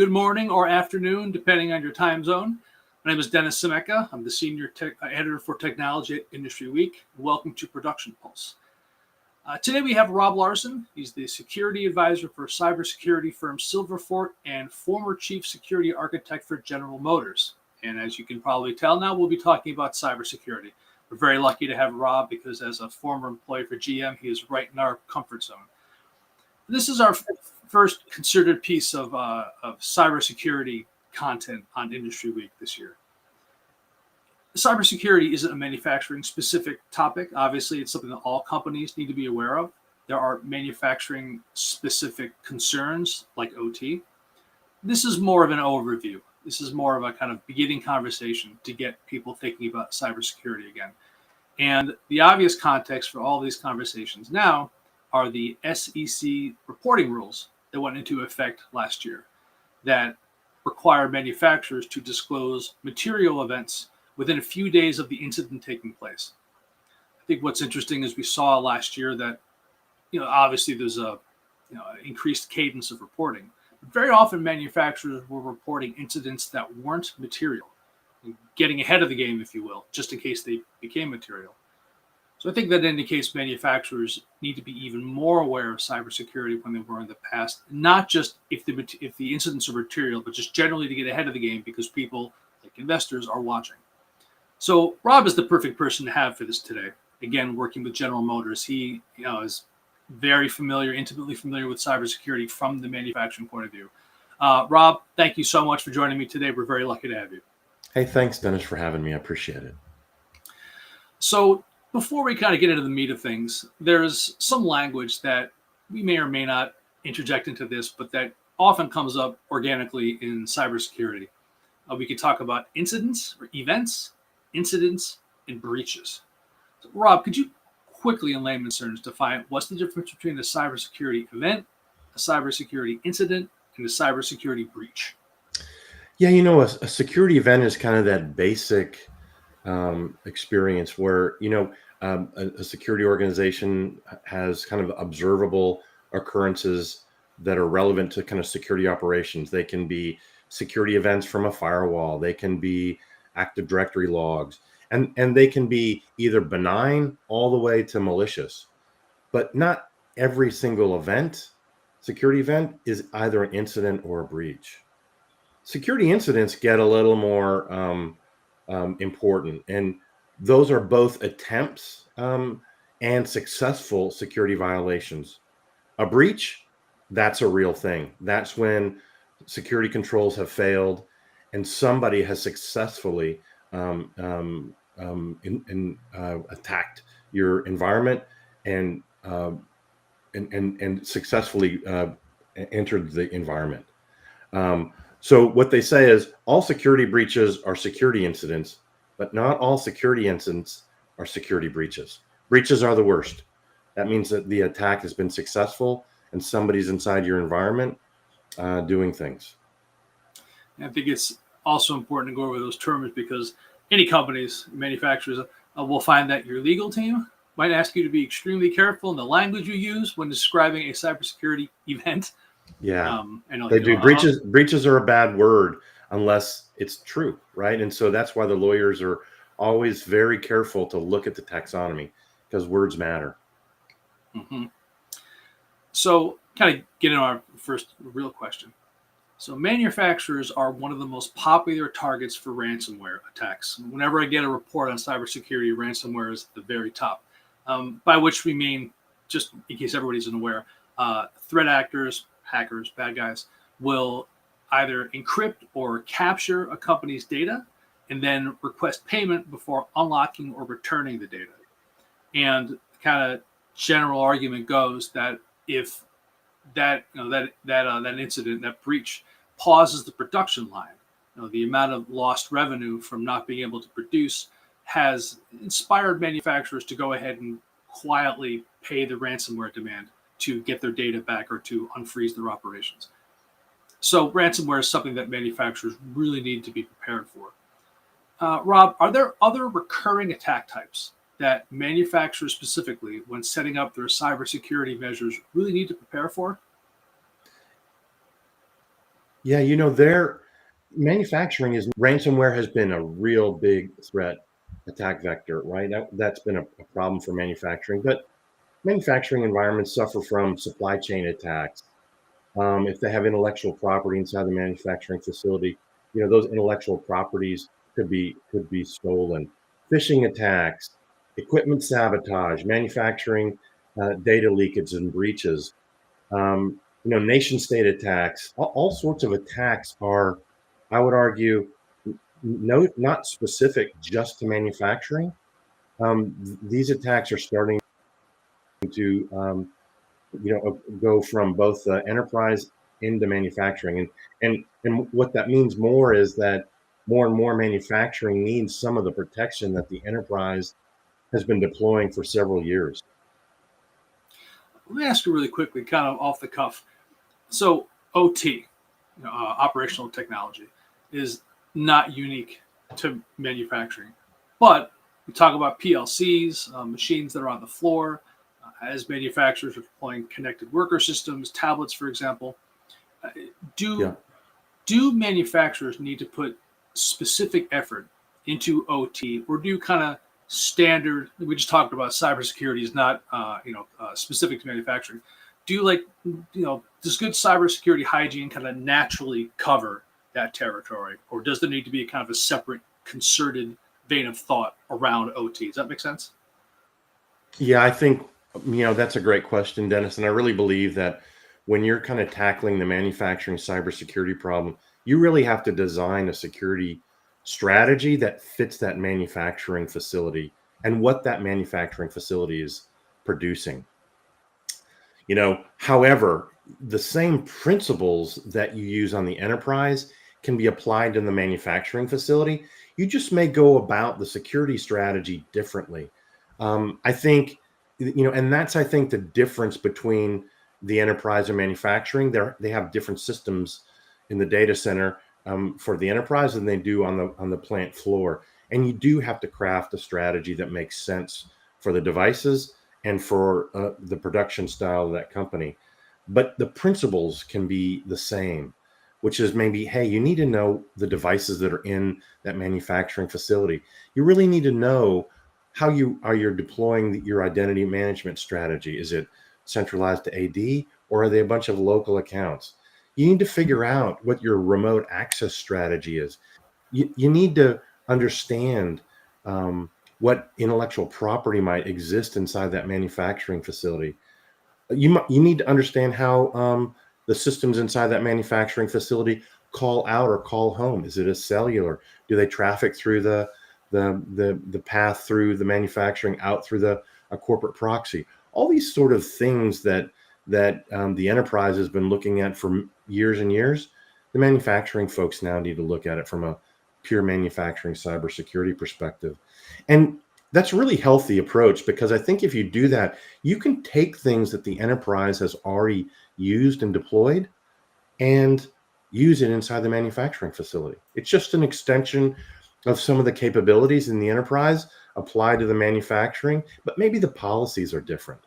good morning or afternoon, depending on your time zone. My name is Dennis Scimeca. I'm the Senior Editor for Technology at IndustryWeek. Welcome to Production Pulse. Today we have Rob Larsen. He's the Security Advisor for cybersecurity firm Silverfort and former Chief Security Architect for General Motors. And as you can probably tell now, we'll be talking about cybersecurity. We're very lucky to have Rob because as a former employee for GM, he is right in our comfort zone. This is our first concerted piece of cybersecurity content on Industry Week this year. Cybersecurity isn't a manufacturing-specific topic. Obviously, it's something that all companies need to be aware of. There are manufacturing-specific concerns like OT. This is more of an overview. This is more of a kind of beginning conversation to get people thinking about cybersecurity again. And the obvious context for all these conversations now are the SEC reporting rules that went into effect last year that require manufacturers to disclose material events within a few days of the incident taking place. I think what's interesting is we saw last year that, obviously there's a, increased cadence of reporting. But very often manufacturers were reporting incidents that weren't material, getting ahead of the game, if you will, just in case they became material. So I think that indicates manufacturers need to be even more aware of cybersecurity when they were in the past, not just if the incidents are material, but just generally to get ahead of the game because people, like investors, are watching. So Rob is the perfect person to have for this today. Again, working with General Motors, he is very familiar, intimately familiar with cybersecurity from the manufacturing point of view. Rob, thank you so much for joining me today. We're very lucky to have you. Hey, thanks, Dennis, for having me. I appreciate it. So before we kind of get into the meat of things, there's some language that we may or may not interject into this, but that often comes up organically in cybersecurity. We could talk about incidents or events, incidents, and breaches. So, Rob, could you quickly, in layman's terms, define what's the difference between a cybersecurity event, a cybersecurity incident, and a cybersecurity breach? Yeah, a security event is kind of that basic experience where, a security organization has kind of observable occurrences that are relevant to kind of security operations. They can be security events from a firewall. They can be Active Directory logs, and they can be either benign all the way to malicious. But not every single security event, is either an incident or a breach. Security incidents get a little more important, and those are both attempts and successful security violations. A breach, that's a real thing. That's when security controls have failed and somebody has successfully attacked your environment and successfully entered the environment. So what they say is all security breaches are security incidents, but not all security incidents are security breaches. Breaches are the worst. That means that the attack has been successful and somebody's inside your environment doing things. I think it's also important to go over those terms because any companies, manufacturers, will find that your legal team might ask you to be extremely careful in the language you use when describing a cybersecurity event. Yeah, they do. Breaches are a bad word unless it's true, right? And so that's why the lawyers are always very careful to look at the taxonomy because words matter. Mm-hmm. So kind of get into our first real question. So manufacturers are one of the most popular targets for ransomware attacks. Whenever I get a report on cybersecurity, ransomware is at the very top, by which we mean, just in case everybody's unaware, threat actors, hackers, bad guys, will either encrypt or capture a company's data and then request payment before unlocking or returning the data. And kind of general argument goes that if that incident, that breach, pauses the production line, the amount of lost revenue from not being able to produce has inspired manufacturers to go ahead and quietly pay the ransomware demand to get their data back or to unfreeze their operations. So ransomware is something that manufacturers really need to be prepared for. Rob, are there other recurring attack types that manufacturers specifically, when setting up their cybersecurity measures, really need to prepare for? Yeah, their manufacturing is ransomware has been a real big threat attack vector, right? That's been a problem for manufacturing, but manufacturing environments suffer from supply chain attacks. If they have intellectual property inside the manufacturing facility, those intellectual properties could be stolen. Phishing attacks, equipment sabotage, manufacturing data leakage and breaches, nation state attacks, all sorts of attacks are, I would argue, no, not specific just to manufacturing. These attacks are starting to go from both enterprise into manufacturing, and what that means more is that more and more manufacturing needs some of the protection that the enterprise has been deploying for several years. Let me ask you really quickly, kind of off the cuff. So OT, operational technology, is not unique to manufacturing, but we talk about PLCs, machines that are on the floor, as manufacturers are deploying connected worker systems, tablets, for example. Uh, Yeah. do do manufacturers need to put specific effort into OT, or do kind of standard? We just talked about cybersecurity is not specific to manufacturing. Do you does good cybersecurity hygiene kind of naturally cover that territory, or does there need to be kind of a separate concerted vein of thought around OT? Does that make sense? Yeah, I think, that's a great question, Dennis. And I really believe that when you're kind of tackling the manufacturing cybersecurity problem, you really have to design a security strategy that fits that manufacturing facility and what that manufacturing facility is producing. However, the same principles that you use on the enterprise can be applied in the manufacturing facility. You just may go about the security strategy differently. I think, and that's, I think, the difference between the enterprise and manufacturing. They have different systems in the data center for the enterprise than they do on the plant floor. And you do have to craft a strategy that makes sense for the devices and for the production style of that company. But the principles can be the same, which is maybe, hey, you need to know the devices that are in that manufacturing facility. You really need to know how you're deploying your identity management strategy. Is it centralized to AD, or are they a bunch of local accounts? You need to figure out what your remote access strategy is. You need to understand what intellectual property might exist inside that manufacturing facility. You need to understand how the systems inside that manufacturing facility call out or call home. Is it a cellular? Do they traffic through the path through the manufacturing out through a corporate proxy? All these sort of things that the enterprise has been looking at for years and years. The manufacturing folks now need to look at it from a pure manufacturing cybersecurity perspective. And that's a really healthy approach, because I think if you do that, you can take things that the enterprise has already used and deployed and use it inside the manufacturing facility. It's just an extension of some of the capabilities in the enterprise applied to the manufacturing, but maybe the policies are different.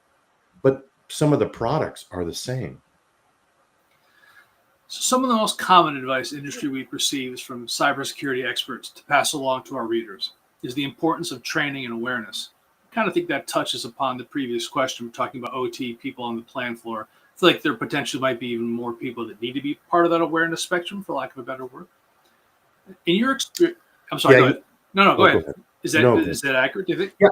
But some of the products are the same. So some of the most common advice Industry Week receives from cybersecurity experts to pass along to our readers is the importance of training and awareness. I kind of think that touches upon the previous question. We're talking about OT, people on the plant floor. I feel like there potentially might be even more people that need to be part of that awareness spectrum, for lack of a better word. In your experience, I'm sorry, Yeah. go ahead. No, go Oh, go ahead. ahead. Is that No. is that accurate? Do you think? Yeah.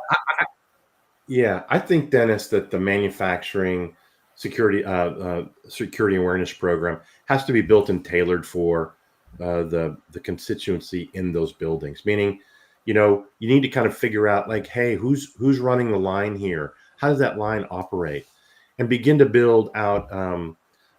Yeah, I think, Dennis, that the manufacturing security awareness program has to be built and tailored for the constituency in those buildings. Meaning, you need to kind of figure out, like, hey, who's running the line here? How does that line operate? And begin to build out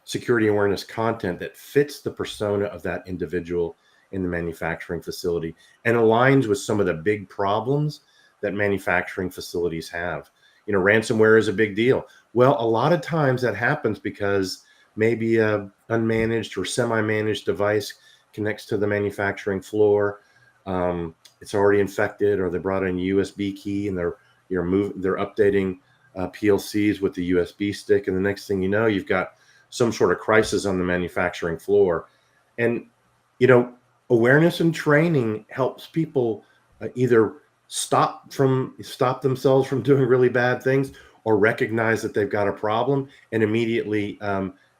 security awareness content that fits the persona of that individual in the manufacturing facility and aligns with some of the big problems that manufacturing facilities have. Ransomware is a big deal. Well, a lot of times that happens because maybe a unmanaged or semi-managed device connects to the manufacturing floor. It's already infected, or they brought in a USB key and they're updating PLCs with the USB stick, and the next thing you know, you've got some sort of crisis on the manufacturing floor. And, you know, awareness and training helps people either stop themselves from doing really bad things, or recognize that they've got a problem and immediately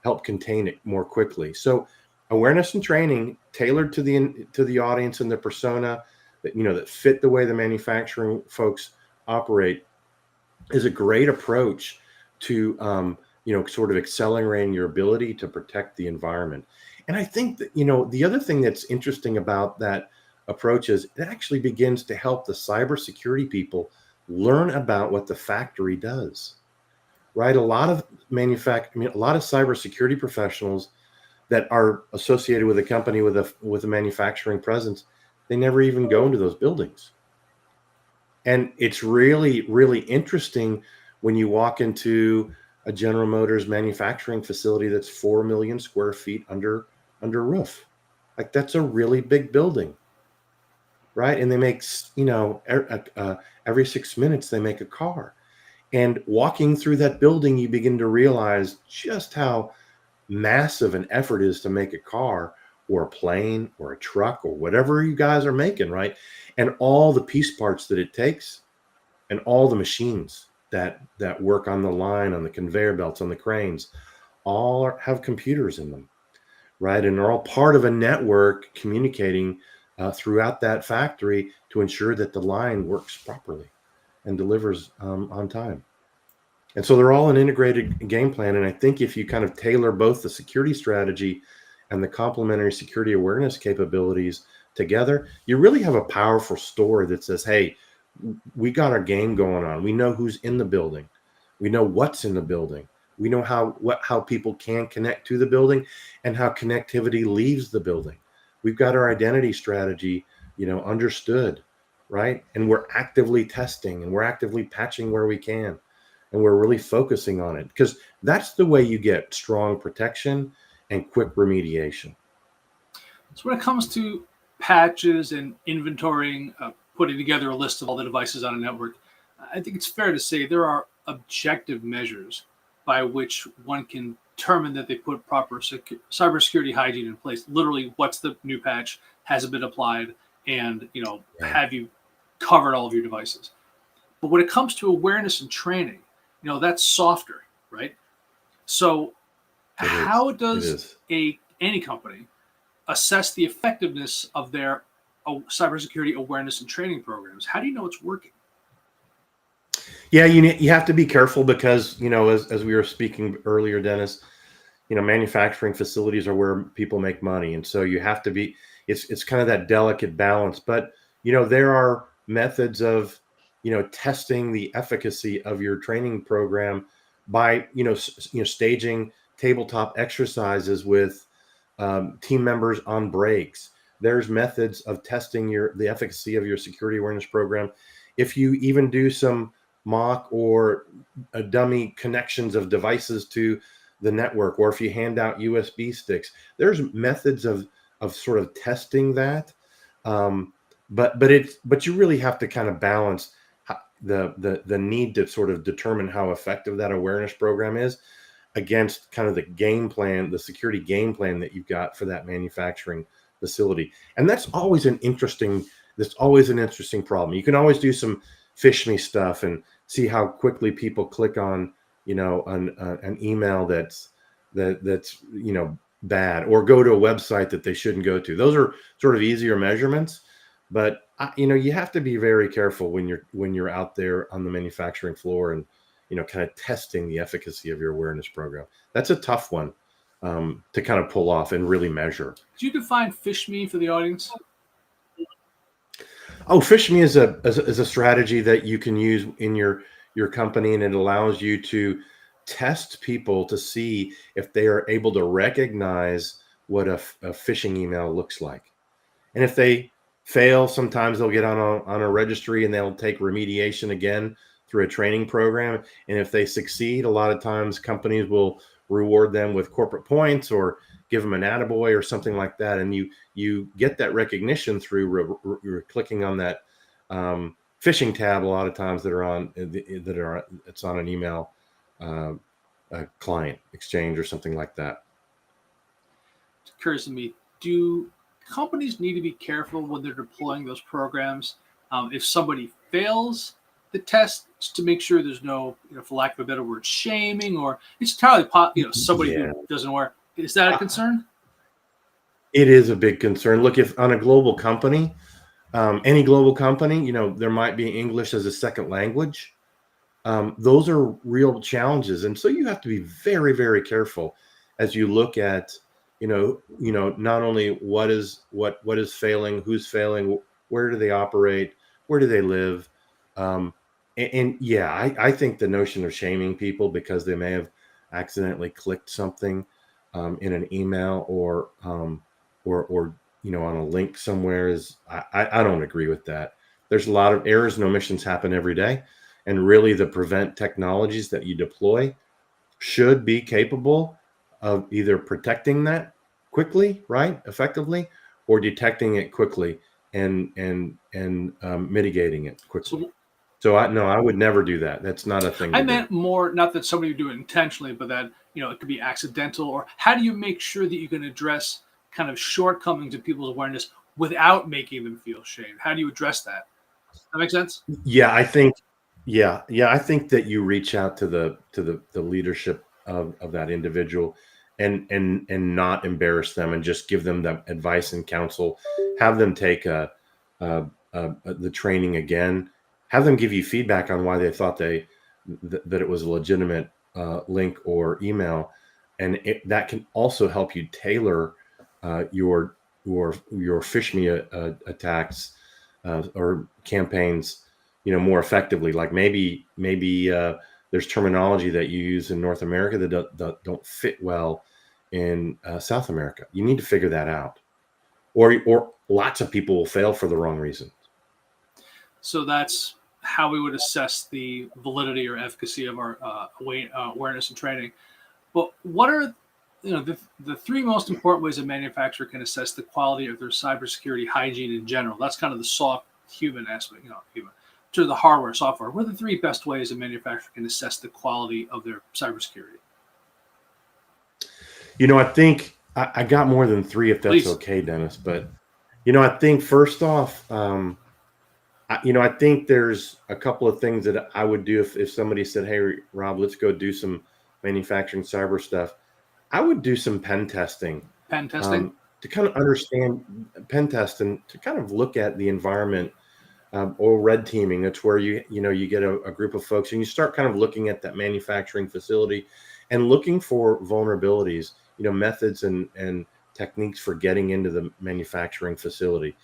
help contain it more quickly. So awareness and training tailored to the audience and the persona that, that fit the way the manufacturing folks operate is a great approach to sort of accelerating your ability to protect the environment. And I think that, the other thing that's interesting about that approach is it actually begins to help the cybersecurity people learn about what the factory does. Right? A lot of cybersecurity professionals that are associated with a company with a manufacturing presence, they never even go into those buildings. And it's really, really interesting when you walk into a General Motors manufacturing facility that's 4 million square feet under roof. Like, that's a really big building, right? And they make, every 6 minutes they make a car. And walking through that building, you begin to realize just how massive an effort is to make a car or a plane or a truck or whatever you guys are making, right? And all the piece parts that it takes, and all the machines that work on the line, on the conveyor belts, on the cranes, have computers in them, right? And they're all part of a network communicating throughout that factory to ensure that the line works properly and delivers on time. And so they're all an integrated game plan. And I think if you kind of tailor both the security strategy and the complementary security awareness capabilities together, you really have a powerful story that says, hey, we got our game going on. We know who's in the building. We know what's in the building. We know how people can connect to the building and how connectivity leaves the building. We've got our identity strategy, understood, right? And we're actively testing and we're actively patching where we can. And we're really focusing on it because that's the way you get strong protection and quick remediation. So when it comes to patches and inventorying, putting together a list of all the devices on a network, I think it's fair to say there are objective measures by which one can determine that they put proper cybersecurity hygiene in place. Literally, what's the new patch? Has it been applied? And Yeah, have you covered all of your devices? But when it comes to awareness and training, that's softer, right? So it is. how It does is. any company assess the effectiveness of their cybersecurity awareness and training programs? How do you know it's working? Yeah, you have to be careful because, as we were speaking earlier, Dennis, manufacturing facilities are where people make money. And so you have to be, it's kind of that delicate balance. But, there are methods of, testing the efficacy of your training program by, staging tabletop exercises with team members on breaks. There's methods of testing the efficacy of your security awareness program. If you even do some mock or dummy connections of devices to the network, or if you hand out USB sticks, there's methods of sort of testing that. Um, but you really have to kind of balance the need to sort of determine how effective that awareness program is against kind of the game plan, the security game plan that you've got for that manufacturing facility. And that's always an interesting problem. You can always do some fish me stuff and see how quickly people click on, an email that's bad, or go to a website that they shouldn't go to. Those are sort of easier measurements, but you have to be very careful when you're out there on the manufacturing floor and kind of testing the efficacy of your awareness program. That's a tough one to kind of pull off and really measure. Do you define fish me for the audience? Oh, fish me is a strategy that you can use in your company, and it allows you to test people to see if they are able to recognize what a phishing email looks like. And if they fail, sometimes they'll get on a registry and they'll take remediation again through a training program. And if they succeed, a lot of times companies will reward them with corporate points or give them an attaboy or something like that. And you get that recognition through clicking on that phishing tab a lot of times it's on an email a client exchange or something like that. It occurs to me do companies need to be careful when they're deploying those programs? If somebody fails the test, to make sure there's no, for lack of a better word, shaming, or it's entirely, somebody who Yeah, doesn't work. Is that a concern? it is a big concern. Look, if on a global company, any global company, there might be English as a second language. Those are real challenges, and so you have to be very, very careful as you look at, not only what is failing, who's failing, where do they operate, where do they live, and yeah, I think the notion of shaming people because they may have accidentally clicked something in an email or on a link somewhere is I don't agree with that. There's a lot of errors and omissions happen every day. And really, the prevent technologies that you deploy should be capable of either protecting that quickly, right, effectively, or detecting it quickly and mitigating it quickly. So So I would never do that. That's not a thing I to do. meant more, not that somebody would do it intentionally, but that, it could be accidental. Or how do you make sure that you can address kind of shortcomings in people's awareness without making them feel shame? How do you address that? That make sense? Yeah, I think that you reach out to the leadership of that individual and not embarrass them and just give them the advice and counsel. Have them take the training again. Have them give you feedback on why they thought that it was a legitimate link or email, and that can also help you tailor your fish me attacks or campaigns, more effectively. Like maybe there's terminology that you use in North America that don't fit well in South America. You need to figure that out, or lots of people will fail for the wrong reason. So that's how we would assess the validity or efficacy of our awareness and training. But what are the three most important ways a manufacturer can assess the quality of their cybersecurity hygiene in general? That's kind of the soft human aspect, human. To the hardware, software. What are the three best ways a manufacturer can assess the quality of their cybersecurity? I think I got more than three, if that's Please. okay, Dennis. But I think first off, I think there's a couple of things that I would do if somebody said, "Hey, Rob, let's go do some manufacturing cyber stuff." I would do some pen testing Pen testing. to kind of understand pen testing to kind of look at the environment, or red teaming. It's where you get a group of folks and you start kind of looking at that manufacturing facility and looking for vulnerabilities, methods and techniques for getting into the manufacturing facility.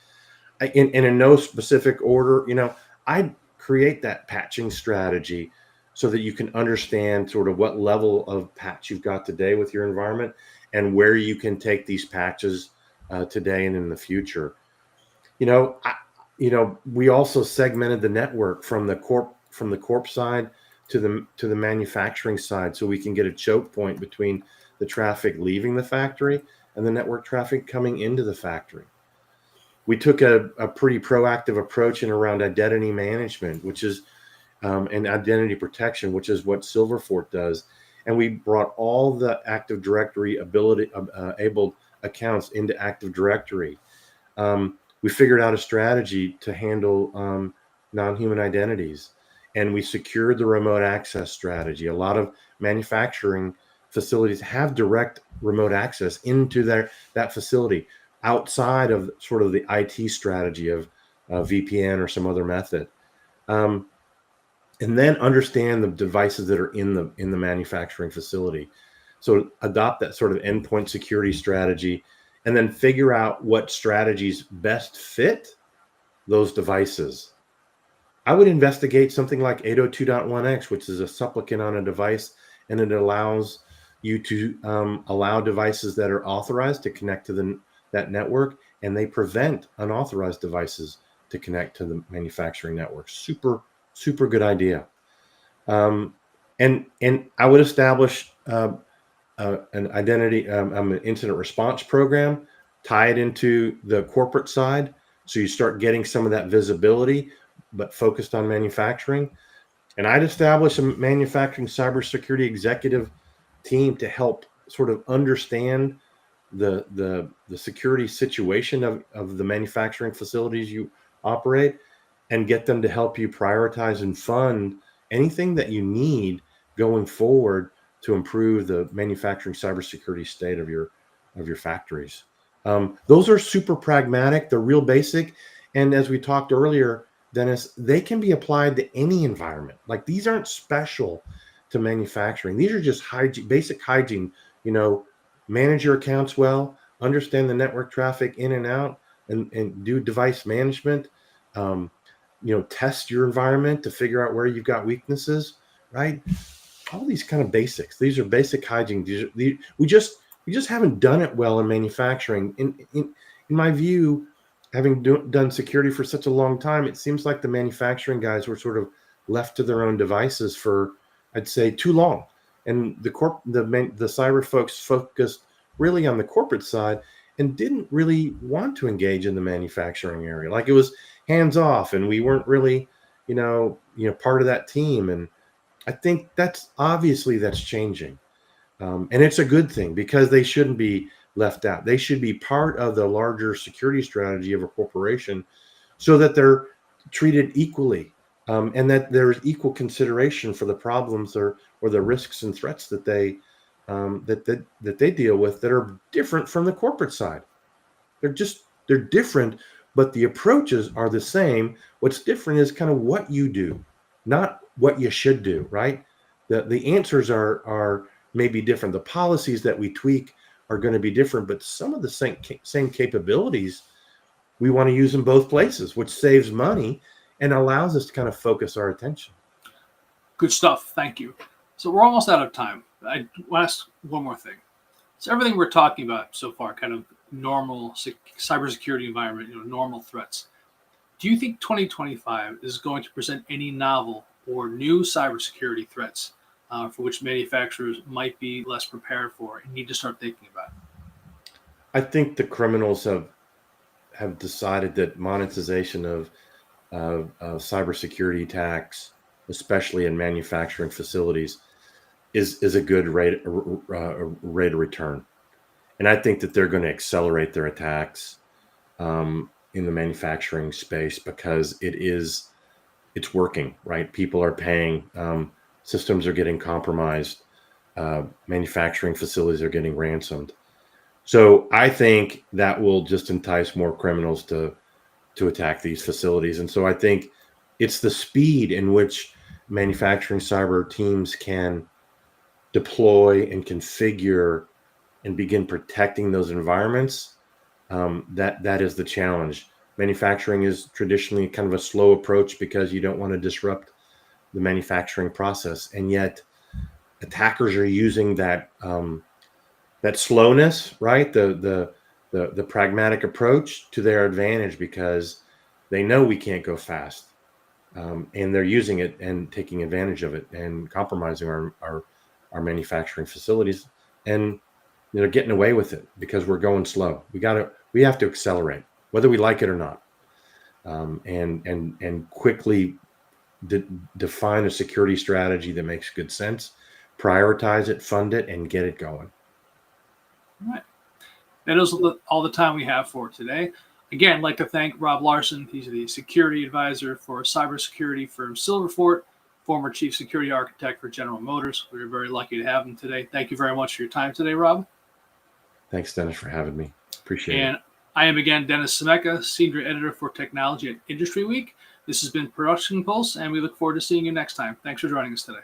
In no specific order, I'd create that patching strategy so that you can understand sort of what level of patch you've got today with your environment and where you can take these patches today and in the future. We also segmented the network from the corp side to the manufacturing side, so we can get a choke point between the traffic leaving the factory and the network traffic coming into the factory. We took a pretty proactive approach in around identity management, which is and identity protection, which is what Silverfort does. And we brought all the Active Directory enabled accounts into Active Directory. We figured out a strategy to handle non-human identities, and we secured the remote access strategy. A lot of manufacturing facilities have direct remote access into that facility outside of sort of the IT strategy of VPN or some other method. And then understand the devices that are in the manufacturing facility. So adopt that sort of endpoint security strategy, and then figure out what strategies best fit those devices. I would investigate something like 802.1x, which is a supplicant on a device, and it allows you to allow devices that are authorized to connect to that network, and they prevent unauthorized devices to connect to the manufacturing network. Super, super good idea. And I would establish an identity, an incident response program, tie it into the corporate side, so you start getting some of that visibility, but focused on manufacturing. And I'd establish a manufacturing cybersecurity executive team to help sort of understand the security situation of the manufacturing facilities you operate, and get them to help you prioritize and fund anything that you need going forward to improve the manufacturing cybersecurity state of your factories. Those are super pragmatic. They're real basic, and as we talked earlier, Dennis, they can be applied to any environment. Like, these aren't special to manufacturing. These are just hygiene, basic hygiene. You know, manage your accounts well, understand the network traffic in and out, and do device management. Um, test your environment to figure out where you've got weaknesses, right? All these kind of basics. These are basic hygiene. We just haven't done it well in manufacturing. In my view, having done security for such a long time, it seems like the manufacturing guys were sort of left to their own devices for, I'd say, too long. And the cyber folks focused really on the corporate side and didn't really want to engage in the manufacturing area. Like, it was hands off, and we weren't really, part of that team. And I think that's changing. And it's a good thing, because they shouldn't be left out. They should be part of the larger security strategy of a corporation, so that they're treated equally, and that there's equal consideration for the problems or the risks and threats that they deal with, that are different from the corporate side. They're different, but the approaches are the same. What's different is kind of what you do, not what you should do, right? The answers are maybe different. The policies that we tweak are going to be different, but some of the same capabilities we want to use in both places, which saves money and allows us to kind of focus our attention. Good stuff. Thank you. So we're almost out of time. I want to ask one more thing. So everything we're talking about so far, kind of normal cybersecurity environment, normal threats. Do you think 2025 is going to present any novel or new cybersecurity threats for which manufacturers might be less prepared for and need to start thinking about? I think the criminals have decided that monetization of cybersecurity attacks, especially in manufacturing facilities, is a good rate of return. And I think that they're going to accelerate their attacks in the manufacturing space, because it's working, right? People are paying, systems are getting compromised, manufacturing facilities are getting ransomed. So I think that will just entice more criminals to attack these facilities. And so I think it's the speed in which manufacturing cyber teams can deploy and configure and begin protecting those environments. That is the challenge. Manufacturing is traditionally kind of a slow approach, because you don't want to disrupt the manufacturing process, and yet attackers are using that slowness, right? The pragmatic approach to their advantage, because they know we can't go fast, and they're using it and taking advantage of it and compromising our manufacturing facilities, and getting away with it because we're going slow. We have to accelerate, whether we like it or not, and quickly define a security strategy that makes good sense, prioritize it, fund it, and get it going. All right. That is all the time we have for today. Again, I'd like to thank Rob Larsen. He's the security advisor for cybersecurity firm Silverfort, former chief security architect for General Motors. We were very lucky to have him today. Thank you very much for your time today, Rob. Thanks, Dennis, for having me. Appreciate it. And I am again Dennis Scimeca, senior editor for technology at IndustryWeek. This has been Production Pulse, and we look forward to seeing you next time. Thanks for joining us today.